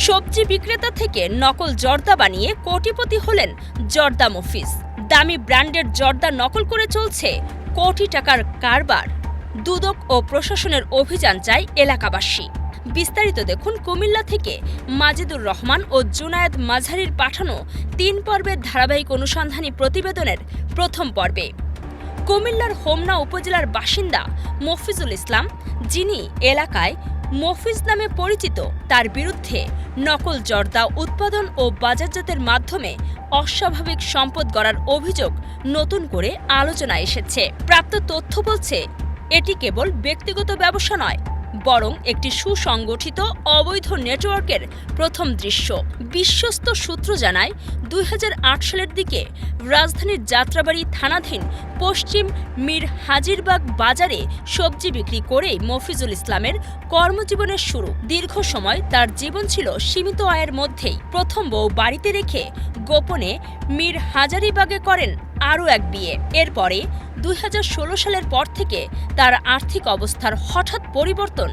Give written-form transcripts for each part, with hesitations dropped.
সবজি বিক্রেতা থেকে নকল জর্দা বানিয়ে কোটিপতি হলেন জর্দা মফিজ। দামি ব্র্যান্ডের জর্দা নকল করে চলছে কোটি টাকার কারবার। দুদক ও প্রশাসনের অভিযান চায় এলাকাবাসী। বিস্তারিত দেখুন কুমিল্লা থেকে মাজেদুর রহমান ও জুনায়েদ মাঝারির পাঠানো ৩ পর্বের ধারাবাহিক অনুসন্ধানী প্রতিবেদনের প্রথম পর্বে। কুমিল্লার হোমনা উপজেলার বাসিন্দা মফিজুল ইসলাম, যিনি এলাকায় মফিজ নামে পরিচিত, তার বিরুদ্ধে নকল জর্দা উৎপাদন ও বাজারজাতের মাধ্যমে অস্বাভাবিক সম্পদ গড়ার অভিযোগ নতুন করে আলোচনায় এসেছে। প্রাপ্ত তথ্য বলছে, এটি কেবল ব্যক্তিগত ব্যবসা নয়, বরং একটি সুসংগঠিত অবৈধ নেটওয়ার্কের প্রথম দৃশ্য। বিশ্বস্ত সূত্র জানায়, ২০০৮ সালের দিকে রাজধানীর যাত্রাবাড়ি থানাধীন পশ্চিম মীর হাজিরবাগ বাজারে সবজি বিক্রি করেই মফিজুল ইসলামের কর্মজীবনের শুরু। দীর্ঘ সময় তার জীবন ছিল সীমিত আয়ের মধ্যেই। প্রথম বউ বাড়িতে রেখে গোপনে মীর হাজারীবাগে করেন আরও এক বিয়ে। এরপরে ২০১৬ সালের পর থেকে তার আর্থিক অবস্থার হঠাৎ পরিবর্তন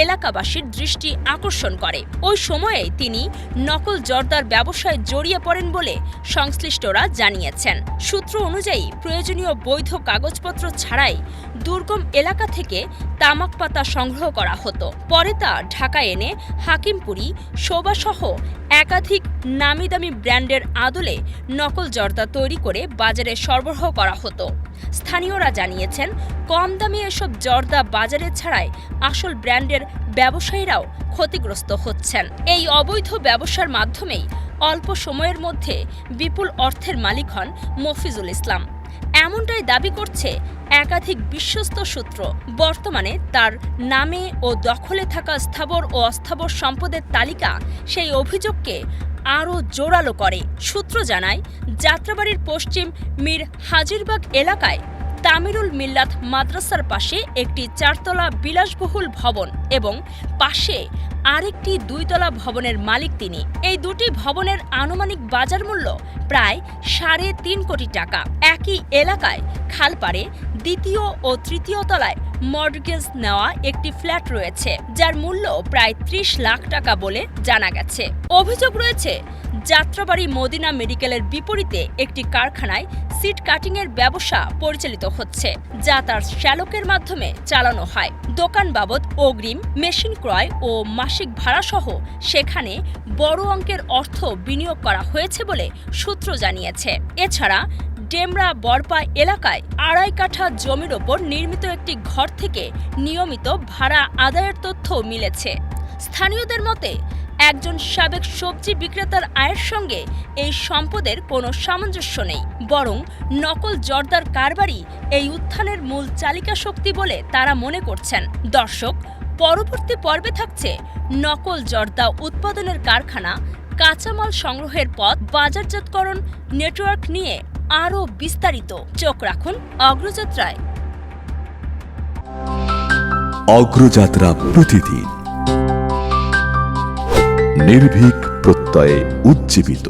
এলাকাবাসীর দৃষ্টি আকর্ষণ করে। ওই সময়েই তিনি নকল জর্দার ব্যবসায় জড়িয়ে পড়েন বলে সংশ্লিষ্টরা জানিয়েছেন। সূত্র অনুযায়ী প্রয়োজনীয় বৈধ কাগজপত্র ছাড়াই দুর্গম এলাকা থেকে তামাক পাতা সংগ্রহ করা হতো। পরে তা ঢাকায় এনে হাকিমপুরি, শোভাসহ একাধিক নামিদামি ব্র্যান্ডের আদলে নকল জর্দা তৈরি করে বাজারে সরবরাহ করা হতো। স্থানীয়রা জানিয়েছেন, কম দামে এসব জর্দা বাজারে ছাড়াই আসল ব্র্যান্ডের ব্যবসায়ীরাও ক্ষতিগ্রস্ত হচ্ছেন। এই অবৈধ ব্যবসার মাধ্যমেই অল্প সময়ের মধ্যে বিপুল অর্থের মালিক হন মফিজুল ইসলাম। এমনটাই দাবি করছে একাধিক বিশ্বস্ত সূত্র। বর্তমানে তার নামে ও দখলে থাকা স্থাবর ও অস্থাবর সম্পদের তালিকা সেই অভিযোগকে আরও জোরালো করে। সূত্র জানায়, যাত্রাবাড়ির পশ্চিম মীর হাজিরবাগ এলাকায় তামিরুল মিল্লাত মাদ্রাসার পাশে একটি ৪ তলা বিলাসবহুল ভবন এবং পাশে আরেকটি ২ তলা ভবনের মালিক তিনি। এই দুটি ভবনের আনুমানিক বাজার মূল্য প্রায় ৩.৫ কোটি টাকা। একই এলাকায় খালপাড়ে দ্বিতীয় ও তৃতীয় তলায় মর্টগেজ নেওয়া একটি ফ্ল্যাট রয়েছে, যার মূল্য প্রায় ৩০ লাখ টাকা বলে জানা গেছে। অভিযোগ রয়েছে, যাত্রাবাড়ি মদিনা মেডিকেলের বিপরীতে একটি কারখানায় সিট কাটিংয়ের ব্যবসা পরিচালিত হচ্ছে, যা তার শ্যালকের মাধ্যমে চালানো হয়। দোকান বাবদ অগ্রিম, মেশিন ক্রয় ও মাসিক ভাড়াসহ সেখানে বড় অঙ্কের অর্থ বিনিয়োগ করা হয়েছে বলে সূত্র জানিয়েছে। এছাড়া ডেমরা বরপা এলাকায় ২.৫ কাঠা জমির ওপর নির্মিত একটি ঘর থেকে নিয়মিত ভাড়া আদায়ের তথ্য মিলেছে। স্থানীয়দের মতে, একজন সাবেক সবজি বিক্রেতার আয়ের সঙ্গে এই সম্পদের কোনো সামঞ্জস্য নেই, বরং নকল জর্দার কারবারই এই উত্থানের মূল চালিকা শক্তি বলে তারা মনে করছেন। দর্শক, পরবর্তী পর্বে থাকছে নকল জর্দা উৎপাদনের কারখানা, কাঁচামাল সংগ্রহের পথ, বাজারজাতকরণ নেটওয়ার্ক নিয়ে আরও বিস্তারিত। চোখ রাখুন অগ্রযাত্রায়। অগ্রযাত্রা প্রতিদিন নির্ভীক প্রত্যয়ে উজ্জীবিত।